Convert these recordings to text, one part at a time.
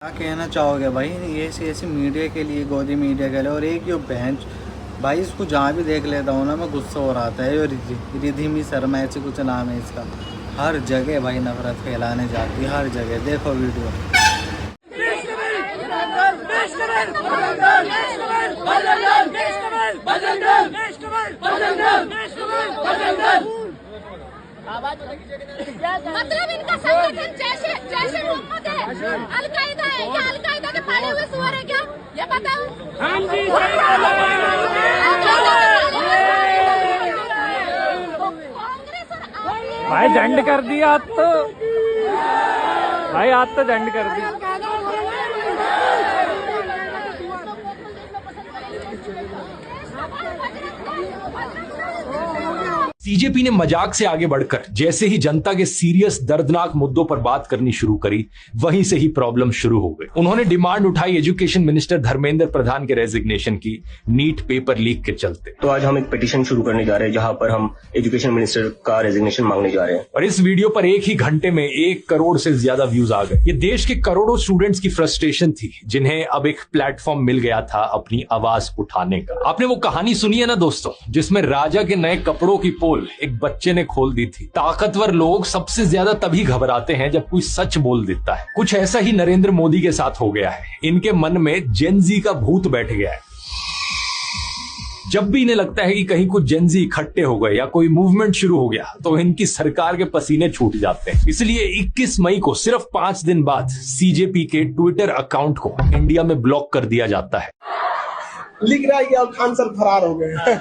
क्या कहना चाहोगे भाई ये ऐसी मीडिया के लिए, गोदी मीडिया के लिए, और एक यो बेंच भाई, इसको जहाँ भी देख लेता हूँ ना मैं गुस्सा हो रहा था। ये रिधिमी शर्मा ऐसे कुछ नाम है इसका, हर जगह भाई नफरत फैलाने जाती है, हर जगह। देखो वीडियो। मतलब इनका संगठन जैसे मोहम्मद है, अल-कायदा है, क्या अल-कायदा के पाले हुए सुअर है क्या? ये बताओ। भाई दंड कर दिया आज तो, भाई आज तो दंड कर दिया। सीजेपी ने मजाक से आगे बढ़कर जैसे ही जनता के सीरियस दर्दनाक मुद्दों पर बात करनी शुरू करी, वहीं से ही प्रॉब्लम शुरू हो गई। उन्होंने डिमांड उठाई एजुकेशन मिनिस्टर धर्मेंद्र प्रधान के रेजिग्नेशन की, नीट पेपर लीक के चलते। तो आज हम एक पिटीशन शुरू करने जा रहे हैं जहां पर हम एजुकेशन मिनिस्टर का रेजिग्नेशन मांगने जा रहे हैं। और इस वीडियो पर एक ही घंटे में 1 करोड़ से ज्यादा व्यूज आ गए। ये देश के करोड़ों स्टूडेंट्स की फ्रस्ट्रेशन थी, जिन्हें अब एक प्लेटफॉर्म मिल गया था अपनी आवाज उठाने का। आपने वो कहानी सुनी है ना दोस्तों, जिसमें राजा के नए कपड़ों की पोल एक बच्चे ने खोल दी थी। ताकतवर लोग सबसे ज्यादा तभी घबराते हैं जब कोई सच बोल देता है। कुछ ऐसा ही नरेंद्र मोदी के साथ हो गया है। इनके मन में जेनजी का भूत बैठ गया है। जब भी इन्हें लगता है कि कहीं कुछ जेनजी इकट्ठे हो गए या कोई मूवमेंट शुरू हो गया, तो इनकी सरकार के पसीने छूट जाते हैं। इसलिए 21 मई को सिर्फ 5 दिन बाद सीजेपी के ट्विटर अकाउंट को इंडिया में ब्लॉक कर दिया जाता है। लिख रहा है कि अब खान सर फरार हो गए।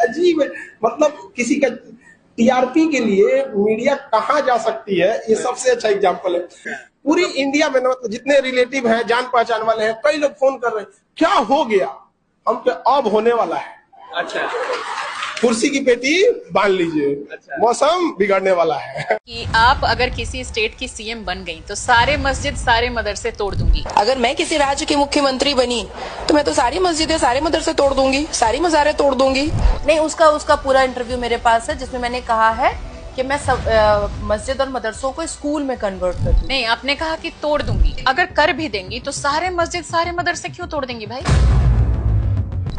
अजीब है, मतलब किसी का टीआरपी के लिए मीडिया कहाँ जा सकती है, ये सबसे अच्छा एग्जांपल है। पूरी इंडिया में मतलब जितने रिलेटिव हैं, जान पहचान वाले हैं, कई लोग फोन कर रहे हैं, क्या हो गया, हम पे अब होने वाला है। अच्छा, कुर्सी की पेटी बांध लीजिए। अच्छा। मौसम बिगड़ने वाला है। कि आप अगर किसी स्टेट की सीएम बन गई तो सारे मस्जिद सारे मदरसे तोड़ दूंगी। अगर मैं किसी राज्य की मुख्यमंत्री बनी तो मैं तो सारी मस्जिदें सारे मदरसे तोड़ दूंगी, सारी मज़ारें तोड़ दूंगी। नहीं, उसका पूरा इंटरव्यू मेरे पास है जिसमें मैंने कहा है कि मैं सब मस्जिद और मदरसों को स्कूल में कन्वर्ट कर दूंगी। नहीं, आपने कहा कि तोड़ दूंगी। अगर कर भी देंगी तो सारे मस्जिद सारे मदरसे क्यों तोड़ देंगी भाई?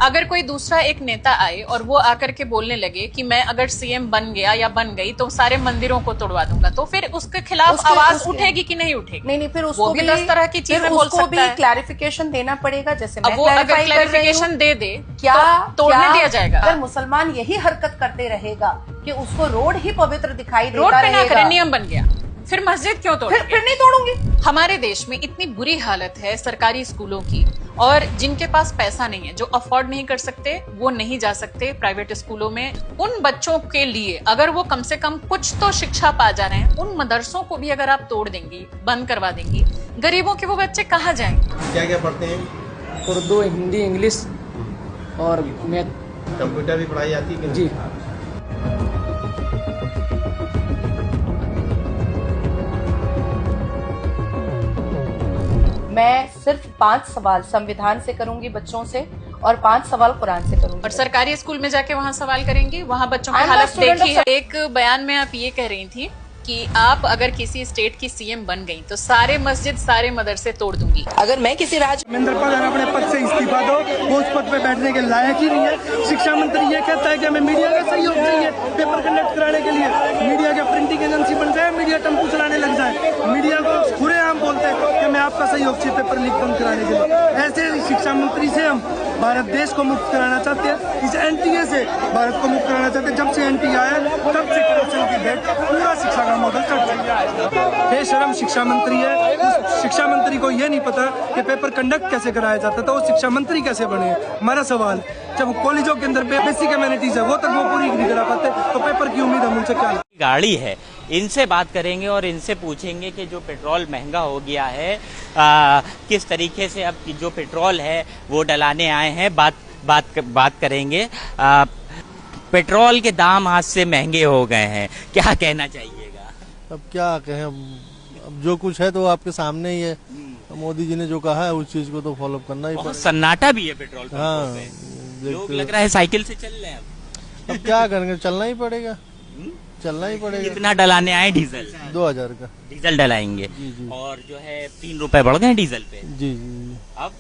अगर कोई दूसरा एक नेता आए और वो आकर के बोलने लगे कि मैं अगर सीएम बन गया या बन गई तो सारे मंदिरों को तोड़वा दूंगा, तो फिर उसके खिलाफ आवाज उठेगी कि नहीं उठेगी? नहीं, फिर उसको भी 10 तरह की चीजें बोल सकता है। उसको भी क्लैरिफिकेशन देना पड़ेगा। जैसे मैं वो अगर क्लैरिफिकेशन दे दे क्या तो तोड़ने दिया जाएगा? अगर मुसलमान यही हरकत करते रहेगा कि उसको रोड ही पवित्र दिखाई देता रोड पे ना रहेगा, करे, नियम बन गया, फिर मस्जिद क्यों तोड़ेंगे? फिर नहीं तोड़ूंगी। हमारे देश में इतनी बुरी हालत है सरकारी स्कूलों की, और जिनके पास पैसा नहीं है, जो अफोर्ड नहीं कर सकते, वो नहीं जा सकते प्राइवेट स्कूलों में। उन बच्चों के लिए अगर वो कम से कम कुछ तो शिक्षा पा जा रहे हैं, उन मदरसों को भी अगर आप तोड़ देंगी, बंद करवा देंगी, गरीबों के वो बच्चे कहाँ जाएंगे? क्या क्या पढ़ते हैं? उर्दू, हिंदी, इंग्लिश और मैथ। कंप्यूटर भी पढ़ाई जाती है जी। मैं सिर्फ 5 सवाल संविधान से करूंगी बच्चों से, और 5 सवाल कुरान से करूंगी। और सरकारी स्कूल में जाके वहाँ सवाल करेंगी, वहाँ बच्चों की हालत देखी है। एक बयान में आप ये कह रही थी कि आप अगर किसी स्टेट की सीएम बन गई तो सारे मस्जिद सारे मदरसे तोड़ दूंगी। अगर मैं किसी राज्य धर्मेंद्र प्रधान अपने पद से इस्तीफा दो, वो उस पद पे बैठने के लायक ही नहीं है। शिक्षा मंत्री ये कहता है कि हमें मीडिया का सहयोग चाहिए पेपर कंडक्ट कराने के लिए। मीडिया के प्रिंटिंग एजेंसी बन जाए, मीडिया टेम्पू चलाने लग जाए, मीडिया को खुलेआम बोलते हैं कि मैं आपका सहयोग चाहिए पेपर लीक बंद कराने के लिए। ऐसे शिक्षा मंत्री से हम भारत देश को मुक्त कराना चाहते हैं, इस एनटीए से भारत को मुक्त कराना चाहते हैं। जब से एनटीए आया तब से करप्शन की डेट पूरा शिक्षा का मॉडल चढ़ चुका है। बेशरम शिक्षा मंत्री है, उस शिक्षा मंत्री को ये नहीं पता कि पेपर कंडक्ट कैसे कराया जाता है, तो वो शिक्षा मंत्री कैसे बने? हमारा सवाल, जब कॉलेजों के अंदर बेसिक एमेनिटीज है वो तक वो पूरी नहीं करा पाते, तो पेपर की उम्मीद हम उनसे क्या? गाड़ी है, इनसे बात करेंगे और इनसे पूछेंगे कि जो पेट्रोल महंगा हो गया है, किस तरीके से अब जो पेट्रोल है वो डलाने आए हैं। बात करेंगे। पेट्रोल के दाम आज से महंगे हो गए हैं, क्या कहना चाहिएगा? अब क्या कहें, अब जो कुछ है तो आपके सामने ही है। मोदी जी ने जो कहा है उस चीज को तो फॉलो करना ही पड़ेगा। सन्नाटा भी है पेट्रोल पंपों हाँ, पे। लोग लग रहा है साइकिल से चल रहे हैं। अब क्या करेंगे, चलना ही पड़ेगा। चलना ही पड़ेगा। कितना डलाने आए डीजल? 2000 का डीजल डलाएंगे। जी। और जो है 3 रुपए बढ़ गए डीजल पे। जी। अब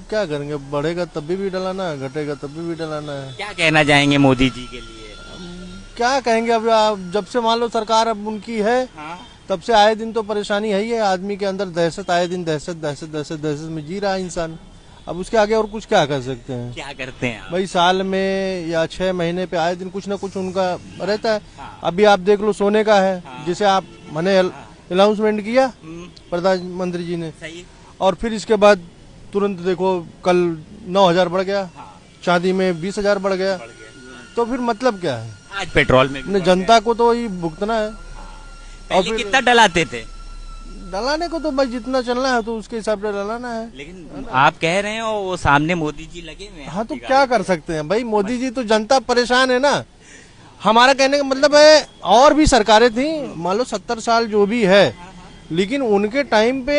क्या करेंगे, बढ़ेगा तब भी डलाना है, घटेगा तब भी डलाना है। क्या कहना चाहेंगे मोदी जी के लिए? क्या कहेंगे, अब जब से मान लो सरकार अब उनकी है, तब से आए दिन तो परेशानी है ही है। आदमी के अंदर दहशत, आए दिन दहशत दहशत दहशत दहशत में जी रहा है इंसान। अब उसके आगे और कुछ क्या कर सकते हैं? क्या करते हैं आप? भाई साल में या 6 महीने पे आए दिन कुछ ना कुछ उनका रहता है। अभी आप देख लो सोने का है, जिसे आप मैंने अनाउंसमेंट किया प्रधानमंत्री जी ने, और फिर इसके बाद तुरंत देखो कल 9000 बढ़ गया, चांदी में 20,000 बढ़ गया। तो फिर मतलब क्या है? आज पेट्रोल में जनता को तो ये भुगतना है। और फिर कितना डलाते थे? डलाने को तो भाई जितना चलना है तो उसके हिसाब से डलाना है। लेकिन आप कह रहे हैं वो सामने मोदी जी लगे हुए हैं। हाँ तो क्या कर सकते हैं भाई, मोदी जी तो जनता परेशान है ना। हमारा कहने का मतलब है और भी सरकारें थी, मान लो 70 साल जो भी है, लेकिन उनके टाइम पे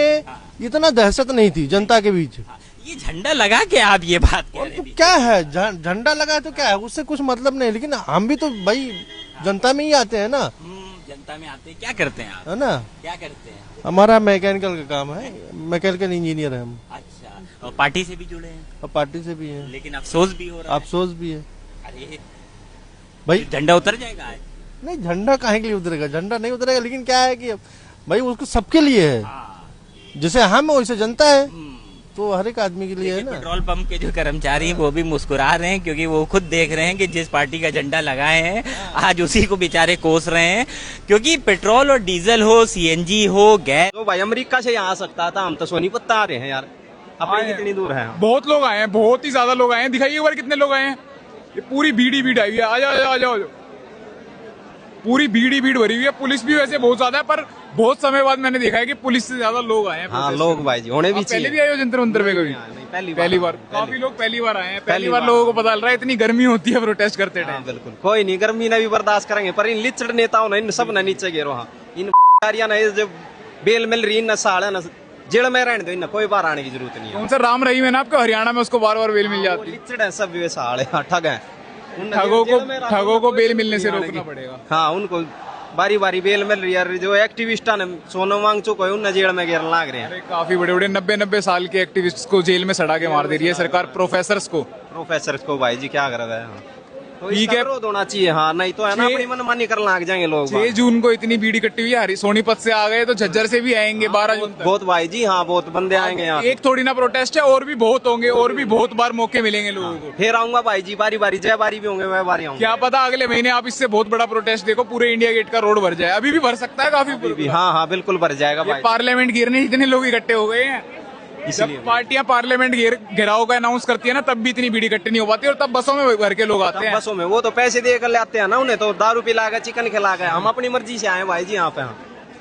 इतना दहशत नहीं थी जनता के बीच। ये झंडा लगा के आप ये बात कह रहे हैं? क्या है, झंडा लगा है तो क्या है, उससे कुछ मतलब नहीं। लेकिन हम भी तो भाई जनता में ही आते हैं ना। जनता में आते हैं, क्या करते हैं आप? है ना, क्या करते हैं? हमारा मैकेनिकल का काम है, मैकेनिकल इंजीनियर है हम। अच्छा, और पार्टी से भी जुड़े हैं? और पार्टी से भी है, लेकिन अफसोस भी हो रहा है। अफसोस भी है। अरे भाई झंडा उतर जाएगा आज? नहीं, झंडा काहे के लिए उतरेगा, झंडा नहीं उतरेगा। लेकिन क्या है कि भाई उसको सबके लिए है, जैसे हम वैसे जनता है, तो हर एक आदमी के लिए है ना। पेट्रोल पंप के जो कर्मचारी हैं वो भी मुस्कुरा रहे हैं, क्योंकि वो खुद देख रहे हैं कि जिस पार्टी का झंडा लगाए हैं आज उसी को बेचारे कोस रहे हैं। क्योंकि पेट्रोल और डीजल हो, सीएनजी हो, गैस। तो भाई अमेरिका से यहाँ आ सकता था, हम तो सोनीपत आ रहे हैं यार, अपने कितनी दूर है। बहुत लोग आए हैं, बहुत ही ज्यादा लोग आए हैं। दिखाइए एक बार कितने लोग आए हैं। ये पूरी भीड़ ही भीड़ आई हुई है। आ जाओ, पूरी भीड़ ही भीड़ भरी हुई है। पुलिस भी वैसे बहुत ज्यादा है, पर बहुत समय बाद मैंने देखा है कि पुलिस से ज्यादा लोग आए हैं। हाँ, लोग भाई जी होने भी चाहिए। पहले भी आए हो जंतर मंतर पे कभी? पहली बार। काफी लोग पहली बार आए हैं। पहली बार लोगों को पता चल रहा है इतनी गर्मी होती है प्रोटेस्ट करते टाइम। बिल्कुल, कोई नहीं, गर्मी ने भी बर्दाश्त करेंगे, पर इन लिचड़ नेताओं ने इन सब ने नीचे गिरो। हाँ, इन जो बेल मिल रही इन साढ़े न जेल में रहने दो, इन कोई बार आने की जरूरत नहीं है। कौन सा राम रहीम है ना आपको हरियाणा में, उसको बार बार बेल मिल जाती है। लिचड़ है सब, वे साले ठग है। ठगों को बेल मिलने से रोकना पड़ेगा। हाँ, उनको बारी बारी बेल मिल रही है। जो एक्टिविस्ट ने सोना मांग चुका है, उन जेल में गिरने लग रहे हैं। काफी बड़े बड़े 90 साल के एक्टिविस्ट को जेल में सड़ा के मार दे रही है सरकार। प्रोफेसर्स को भाई जी क्या कर रहा है। तो ठीक है, होना चाहिए। हाँ, नहीं तो है ना अपनी मनमानी करने लग जाएंगे लोग। 6 जून को इतनी भीड़ इकट्ठी हुई है, सोनीपत से आ गए तो झज्जर से भी आएंगे 12 जून तक। बहुत भाई जी, हाँ बहुत बंदे आएंगे यहाँ। एक थोड़ी ना प्रोटेस्ट है, और भी बहुत होंगे, और भी बहुत बार मौके मिलेंगे लोगों को। फिर आऊंगा भाई जी, बारी बारी, जय बारी भी होंगे, मैं बारी आऊंगा। क्या पता अगले महीने आप इससे बहुत बड़ा प्रोटेस्ट देखो, पूरे इंडिया गेट का रोड भर जाए। अभी भी भर सकता है काफी। हाँ, बिल्कुल भर जाएगा भाई। पार्लियामेंट घेरने इतने लोग इकट्ठे हो गए हैं। जब पार्टियां पार्लियामेंट घेराव का अनाउंस करती है ना, तब भी इतनी भीड़ इकट्ठी नहीं हो पाती, और तब बसों में भर के लोग आते हैं। बसों में वो तो पैसे दे कर ले आते हैं ना, उन्हें तो दारू पिला गया, चिकन खिला गया। हम अपनी मर्जी से आए भाई जी यहाँ पे।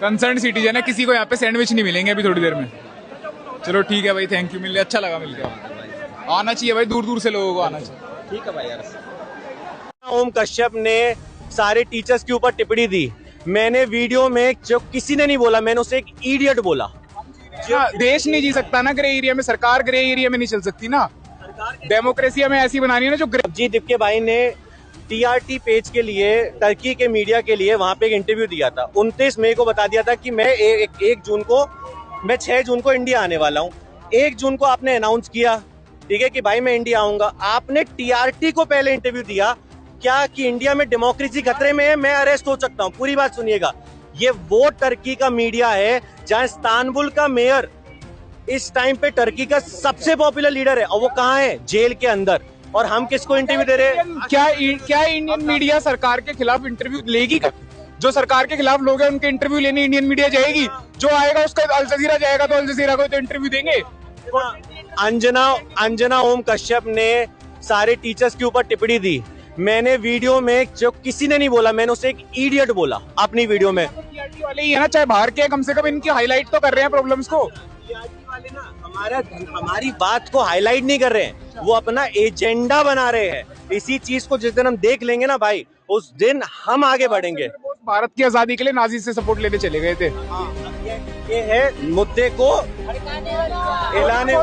कंसर्न सिटीजन है, किसी को यहाँ पे सैंडविच नहीं मिलेंगे अभी थोड़ी देर में। चलो ठीक है भाई, थैंक यू, मिलने अच्छा लगा मिलकर। आना चाहिए भाई, दूर दूर से लोगों को आना चाहिए। ठीक है भाई यार। ओम कश्यप ने सारे टीचर्स के ऊपर टिप्पणी दी। मैंने वीडियो में, जो किसी ने नहीं बोला, मैंने उसे एक इडियट बोला। देश नहीं जी सकता ना ग्रे एरिया में, सरकार ग्रे एरिया में नहीं चल सकती ना। डेमोक्रेसी हमें ऐसी बनानी है ना जो जी दिक्के भाई ने टीआरटी पेज के लिए, टर्की के मीडिया के लिए वहां पे एक इंटरव्यू दिया था। 29 मई को बता दिया था कि मैं 1 जून को, मैं 6 जून को इंडिया आने वाला हूँ। 1 जून को आपने अनाउंस किया, ठीक है, कि भाई मैं इंडिया आऊंगा। आपने टीआरटी को पहले इंटरव्यू दिया क्या कि इंडिया में डेमोक्रेसी खतरे में है, मैं अरेस्ट हो सकता हूँ। पूरी बात सुनिएगा, ये वो टर्की का मीडिया है जहां इस्तांबुल का मेयर इस टाइम पे टर्की का सबसे पॉपुलर लीडर है, और वो कहाँ है? जेल के अंदर। और हम किसको इंटरव्यू दे रहे हैं? क्या इंडियन मीडिया सरकार के खिलाफ इंटरव्यू लेगी? जो सरकार के खिलाफ लोग हैं उनके इंटरव्यू लेने इंडियन मीडिया जाएगी? जो आएगा उसका अल जजीरा जाएगा, तो अल जजीरा को तो इंटरव्यू देंगे। अंजना ओम कश्यप ने सारे टीचर्स के ऊपर टिप्पणी दी। मैंने वीडियो में, जो किसी ने नहीं बोला, मैंने उसे एक इडियट बोला अपनी वीडियो में। वाले ही है ना, चाहे बाहर के, कम से कम इनकी हाईलाइट तो कर रहे हैं प्रॉब्लम्स को। वाले ना हमारी बात को हाईलाइट नहीं कर रहे हैं, वो अपना एजेंडा बना रहे हैं। इसी चीज को जिस दिन हम देख लेंगे ना भाई, उस दिन हम आगे बढ़ेंगे। भारत की आजादी के लिए नाजी से सपोर्ट लेने चले गए थे। ये है मुद्दे को हिलाने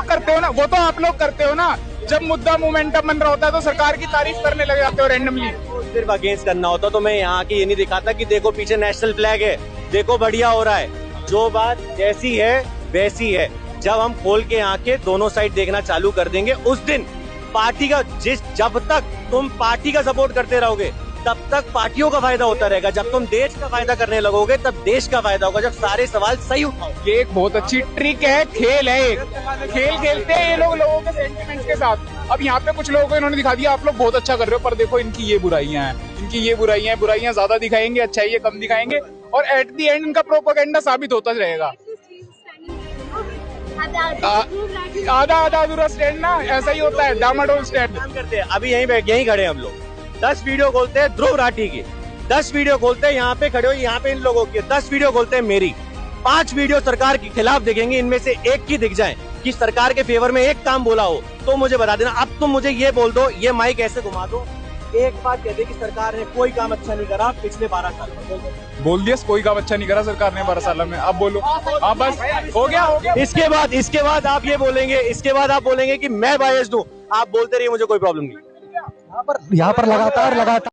करते हो ना, वो तो आप लोग करते हो ना। जब मुद्दा मोमेंटम बन रहा होता है तो सरकार की तारीफ करने लग जाते हो रैंडमली। सिर्फ अगेंस्ट करना होता तो मैं यहाँ की ये नहीं दिखाता कि देखो पीछे नेशनल फ्लैग है, देखो बढ़िया हो रहा है। जो बात जैसी है वैसी है। जब हम खोल के आंखें दोनों साइड देखना चालू कर देंगे, उस दिन पार्टी का जब तक तुम पार्टी का सपोर्ट करते रहोगे तब तक पार्टियों का फायदा होता रहेगा। जब तुम देश का फायदा करने लगोगे तब देश का फायदा होगा, जब सारे सवाल सही उठाओ। ये एक बहुत अच्छी ट्रिक है, खेल है, एक खेल खेलते हैं ये लोगों के सेंटिमेंट्स के साथ। अब यहाँ पे कुछ लोगों को इन्होंने दिखा दिया आप लोग बहुत अच्छा कर रहे हो, पर देखो इनकी ये बुराइयां हैं, इनकी ये बुराइयां ज्यादा दिखाएंगे, अच्छाई ये कम दिखाएंगे, और एट दी एंड इनका प्रोपेगेंडा साबित होता रहेगा। आधा अधूरा स्टैंड ना, ऐसा ही होता है, डामाडोल स्टैंड करते हैं। अभी यहीं खड़े हैं हम लोग, 10 वीडियो खोलते हैं ध्रुव राठी की, 10 वीडियो खोलते हैं यहाँ पे खड़े हो, यहाँ पे इन लोगों की 10 वीडियो खोलते हैं मेरी, 5 वीडियो सरकार के खिलाफ देखेंगे, इनमें से एक की दिख जाए कि सरकार के फेवर में एक काम बोला हो तो मुझे बता देना। अब तुम मुझे ये बोल दो, ये माइक ऐसे घुमा दो, एक बात कह दे कि सरकार ने कोई काम अच्छा नहीं करा पिछले 12 साल में। बोल दिया कोई काम अच्छा नहीं करा सरकार ने 12 साल में। अब बोलो, आप बस हो गया। इसके बाद आप ये बोलेंगे, इसके बाद आप बोलेंगे कि मैं बायस्ड हूँ, आप बोलते रहिए, मुझे कोई प्रॉब्लम नहीं। यहाँ पर लगातार